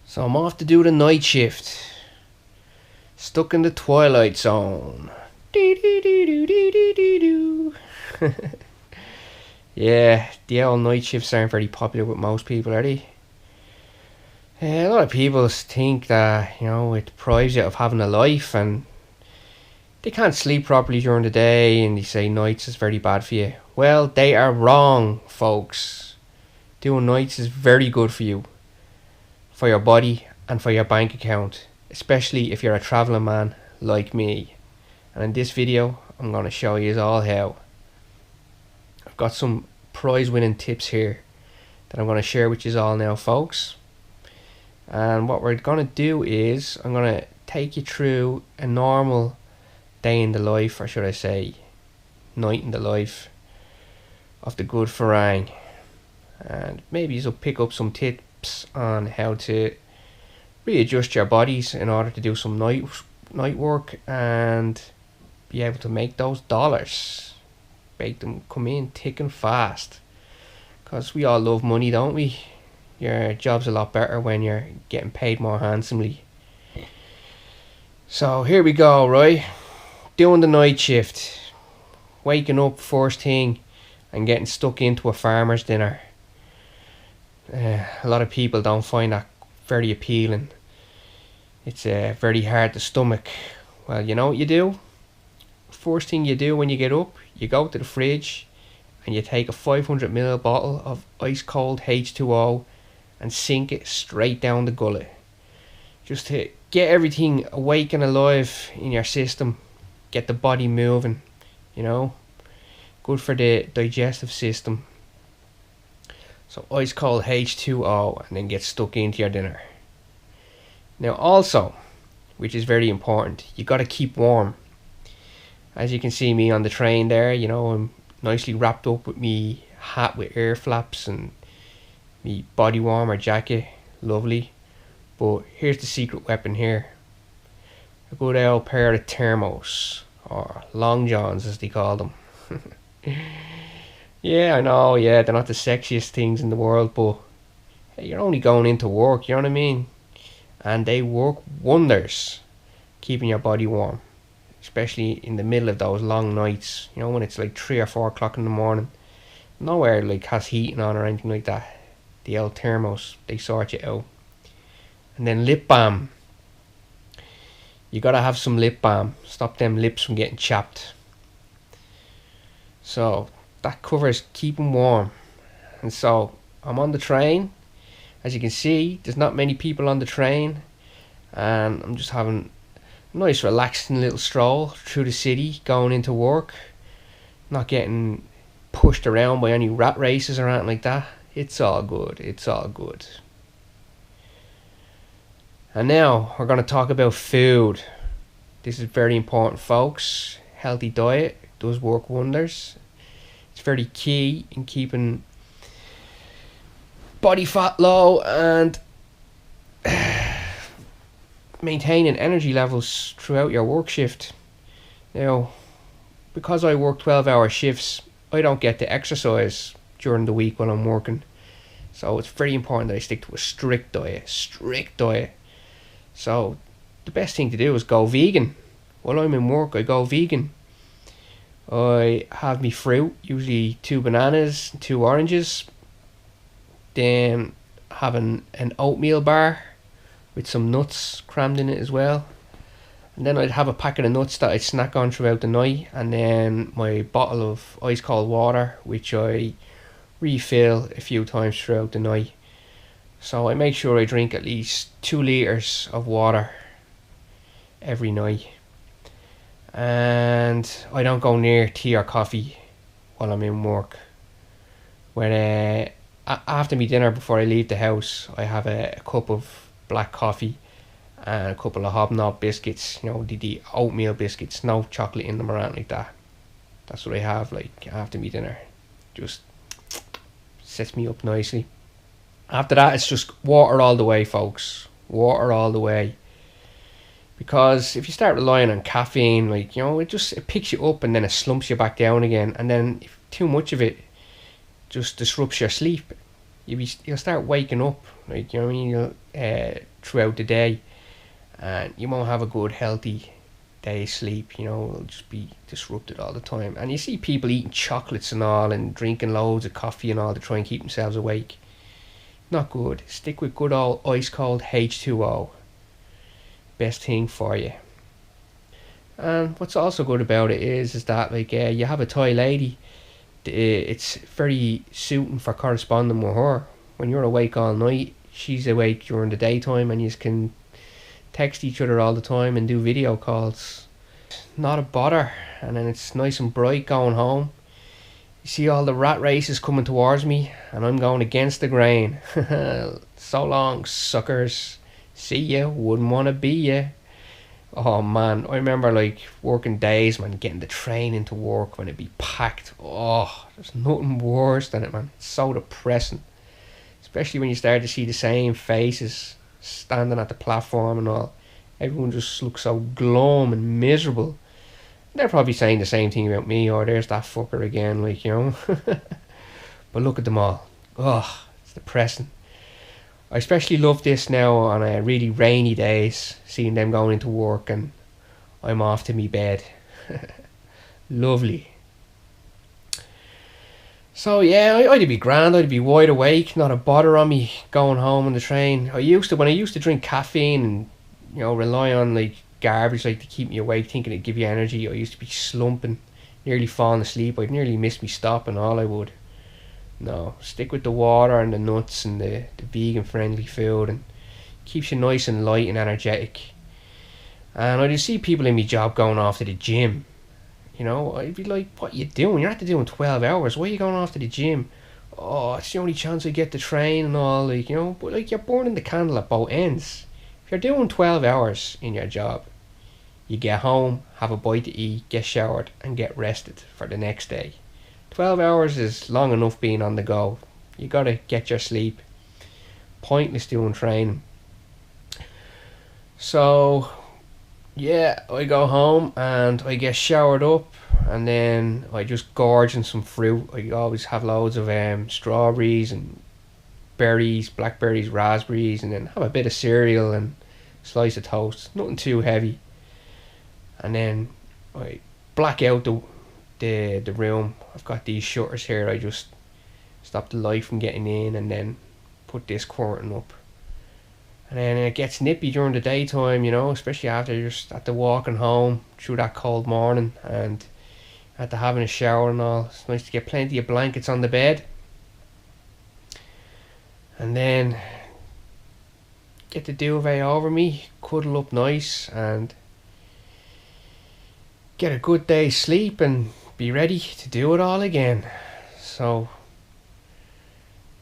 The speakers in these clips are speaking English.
So I'm off to do the night shift. Stuck in the twilight zone. Yeah, the old night shifts aren't very popular with most people, are they? A lot of people think that, it deprives you of having a life and they can't sleep properly during the day and they say nights is very bad for you. Well, they are wrong, folks. Doing nights is very good for you, for your body and for your bank account, especially if you're a travelling man like me. And in this video, I'm going to show you all how. I've got some prize winning tips here that I'm going to share with you all now, folks. And what we're going to do is I'm going to take you through a normal day in the life, or should I say night in the life of the good Farang. And maybe you'll pick up some tips on how to readjust your bodies in order to do some night work and be able to make those dollars, make them come in thick and fast, because we all love money, don't we? Your job's a lot better when you're getting paid more handsomely. So here we go, right? Doing the night shift, waking up first thing and getting stuck into a farmer's dinner. A lot of people don't find that very appealing. It's very hard to stomach. Well, you know what you do? First thing you do when you get up, you go to the fridge and you take a 500ml bottle of ice cold H2O and sink it straight down the gullet, just to get everything awake and alive in your system, get the body moving, good for the digestive system. So ice cold H2O and then get stuck into your dinner. Now also, which is very important, you got to keep warm. As you can see me on the train there, I'm nicely wrapped up with me hat with air flaps and me body warmer jacket, lovely. But here's the secret weapon here. A good old pair of thermos, or long johns as they call them. Yeah, I know, they're not the sexiest things in the world, but hey, you're only going into work, you know what I mean? And they work wonders keeping your body warm, especially in the middle of those long nights, when it's like 3 or 4 o'clock in the morning. Nowhere like has heating on or anything like that. The old thermos, they sort you out. And then lip balm. You gotta have some lip balm. Stop them lips from getting chapped. So that covers keeping warm. And so I'm on the train. As you can see, there's not many people on the train, and I'm just having a nice relaxing little stroll through the city going into work, not getting pushed around by any rat races or anything like that. It's all good, it's all good. And now we're going to talk about food. This is very important, folks. Healthy diet does work wonders. It's very key in keeping body fat low and maintaining energy levels throughout your work shift. Now, because I work 12-hour shifts, I don't get to exercise during the week when I'm working. So it's very important that I stick to a strict diet. So the best thing to do is go vegan. While I'm in work, I go vegan. I have me fruit, usually 2 bananas, 2 oranges. Then having an oatmeal bar with some nuts crammed in it as well. And then I'd have a packet of nuts that I'd snack on throughout the night. And then my bottle of ice cold water, which I refill a few times throughout the night. So I make sure I drink at least 2 litres of water every night. And I don't go near tea or coffee while I'm in work. When after my dinner, before I leave the house, I have a cup of black coffee and a couple of hobnob biscuits, the oatmeal biscuits, no chocolate in them or anything like that. That's what I have after my dinner. Just sets me up nicely. After that, it's just water all the way, folks. Water all the way. Because if you start relying on caffeine, it picks you up and then it slumps you back down again. And then if too much of it just disrupts your sleep. you'll start waking up, like, you know what I mean, throughout the day, and you won't have a good healthy day's sleep. It'll just be disrupted all the time. And you see people eating chocolates and all, and drinking loads of coffee and all to try and keep themselves awake. Not good. Stick with good old ice cold H2O. Best thing for you. And what's also good about it is that, like, you have a Thai lady, it's very suiting for corresponding with her. When you're awake all night, she's awake during the daytime, and you can text each other all the time and do video calls. Not a bother. And then it's nice and bright going home. You see all the rat races coming towards me, and I'm going against the grain. So long, suckers. See ya, wouldn't want to be ya. Oh man, I remember, like, working days, man, getting the train into work when it'd be packed. Oh, there's nothing worse than it, man. It's so depressing. Especially when you start to see the same faces standing at the platform and all. Everyone just looks so glum and miserable. They're probably saying the same thing about me, or there's that fucker again, like, But look at them all. Oh, it's depressing. I especially love this now on really rainy days, seeing them going into work and I'm off to me bed. Lovely. So yeah, I'd be grand, I'd be wide awake, not a bother on me going home on the train. When I used to drink caffeine and, rely on, like, garbage, like, to keep me awake, thinking it'd give you energy, I used to be slumping, nearly falling asleep. I'd nearly miss me stop and all I would. No, stick with the water and the nuts and the vegan friendly food, and keeps you nice and light and energetic. And I just see people in my job going off to the gym. I'd be like, what are you doing? You're not doing 12 hours. Why are you going off to the gym? Oh, it's the only chance I get to train and all, like, But, like, you're burning the candle at both ends. If you're doing 12 hours in your job, you get home, have a bite to eat, get showered, and get rested for the next day. 12 hours is long enough being on the go. You gotta get your sleep. Pointless doing training. So, yeah, I go home and I get showered up, and then I just gorge on some fruit. I always have loads of strawberries and berries, blackberries, raspberries, and then have a bit of cereal and slice of toast. Nothing too heavy. And then I black out the room. I've got these shutters here. I just stop the light from getting in, and then put this curtain up. And then it gets nippy during the daytime, especially after you're just at the walking home through that cold morning and after having a shower and all. It's nice to get plenty of blankets on the bed. And then get the duvet over me, cuddle up nice, and get a good day's sleep and be ready to do it all again. So,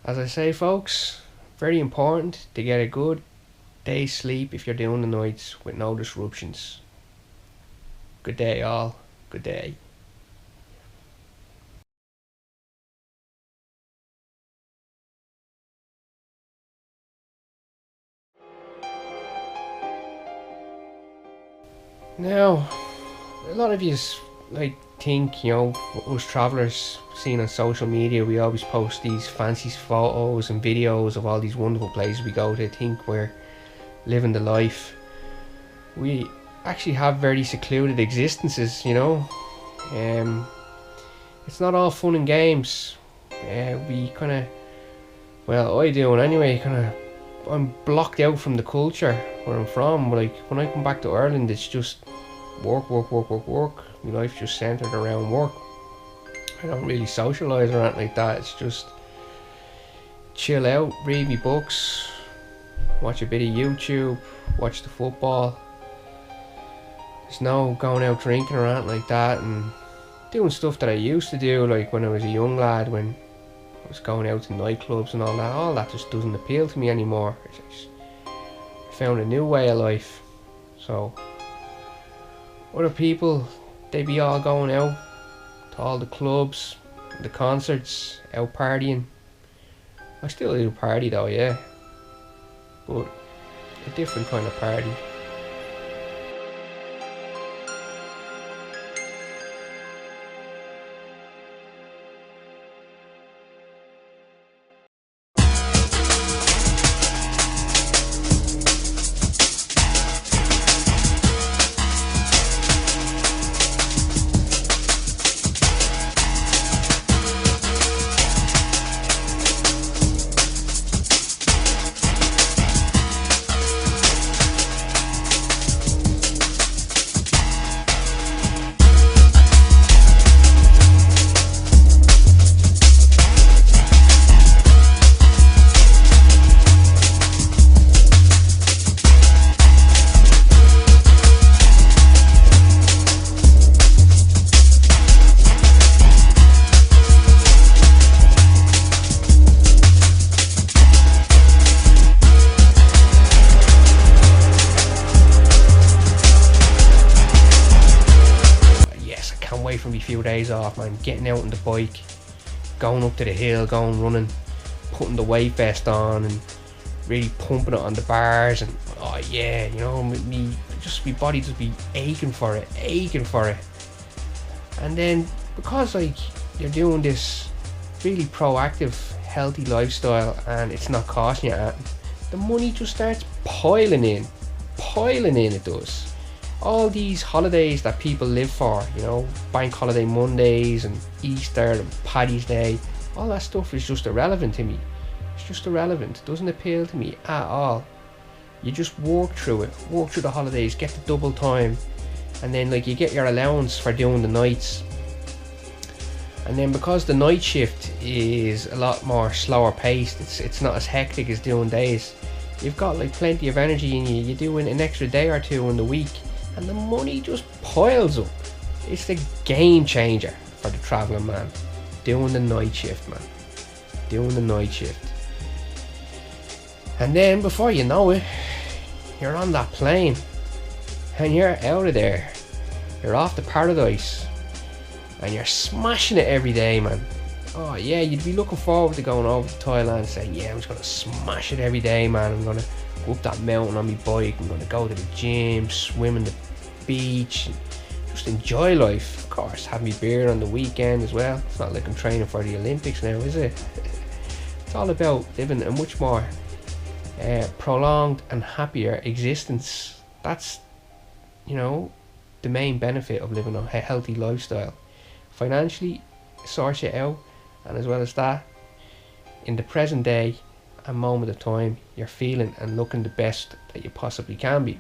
as I say, folks, very important to get a good day's sleep if you're doing the nights with no disruptions. Good day, all. Good day. Now, a lot of you think, us travellers seen on social media, we always post these fancy photos and videos of all these wonderful places we go to, think we're living the life. We actually have very secluded existences, it's not all fun and games. We kind of, well, I do anyway, I'm blocked out from the culture where I'm from. Like, when I come back to Ireland, it's just work. My life's just centred around work. I don't really socialise or anything like that. It's just chill out, read me books, watch a bit of YouTube, watch the football. There's no going out drinking or anything like that, and doing stuff that I used to do, like when I was a young lad, when I was going out to nightclubs and all that. All that just doesn't appeal to me anymore. I found a new way of life. So other people, they be all going out to all the clubs, the concerts, out partying. I still do party though, yeah, but a different kind of party. away from a few days off, man. Getting out on the bike, going up to the hill, going running, putting the weight vest on and really pumping it on the bars, and oh yeah, you know, me body just be aching for it. And then because like you're doing this really proactive, healthy lifestyle and it's not costing you anything, the money just starts piling in. It does. All these holidays that people live for, you know, bank holiday Mondays and Easter and Paddy's Day, all that stuff is just irrelevant to me. It's just irrelevant. It doesn't appeal to me at all. You just walk through the holidays, get the double time, and then like you get your allowance for doing the nights. And then because the night shift is a lot more slower paced, it's not as hectic as doing days, you've got like plenty of energy in you. You do an extra day or two in the week and the money just piles up. It's the game changer for the travelling man. Doing the night shift, man. Doing the night shift. And then before you know it, you're on that plane and you're out of there. You're off to paradise and you're smashing it every day, man. Oh yeah, you'd be looking forward to going over to Thailand and saying, yeah, I'm just gonna smash it every day, man. I'm gonna go up that mountain on my bike, I'm gonna go to the gym, swim in the beach, and just enjoy life. Of course, have me beer on the weekend as well. It's not like I'm training for the Olympics now, is it? It's all about living a much more prolonged and happier existence. That's, you know, the main benefit of living a healthy lifestyle. Financially, sorts it out, and as well as that, in the present day and moment of time, you're feeling and looking the best that you possibly can be.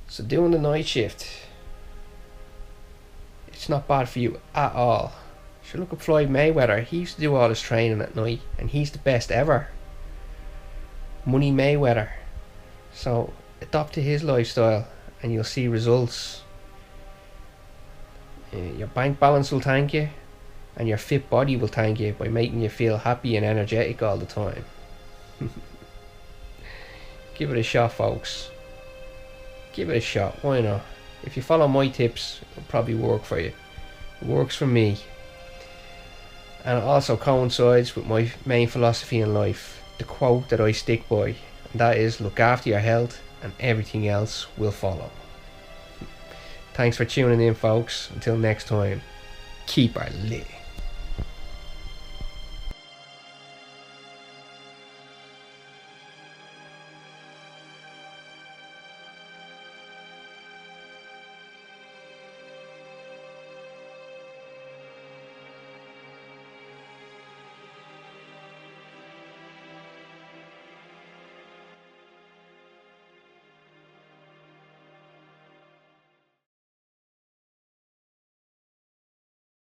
So doing the night shift, it's not bad for you at all. Sure, look at Floyd Mayweather. He used to do all his training at night and he's the best ever. Money Mayweather. So adopt to his lifestyle and you'll see results. Your bank balance will thank you and your fit body will thank you by making you feel happy and energetic all the time. Give it a shot, folks. Give it a shot, why not? If you follow my tips, it'll probably work for you. It works for me. And it also coincides with my main philosophy in life, the quote that I stick by, and that is, look after your health and everything else will follow. Thanks for tuning in, folks. Until next time, keep her lit.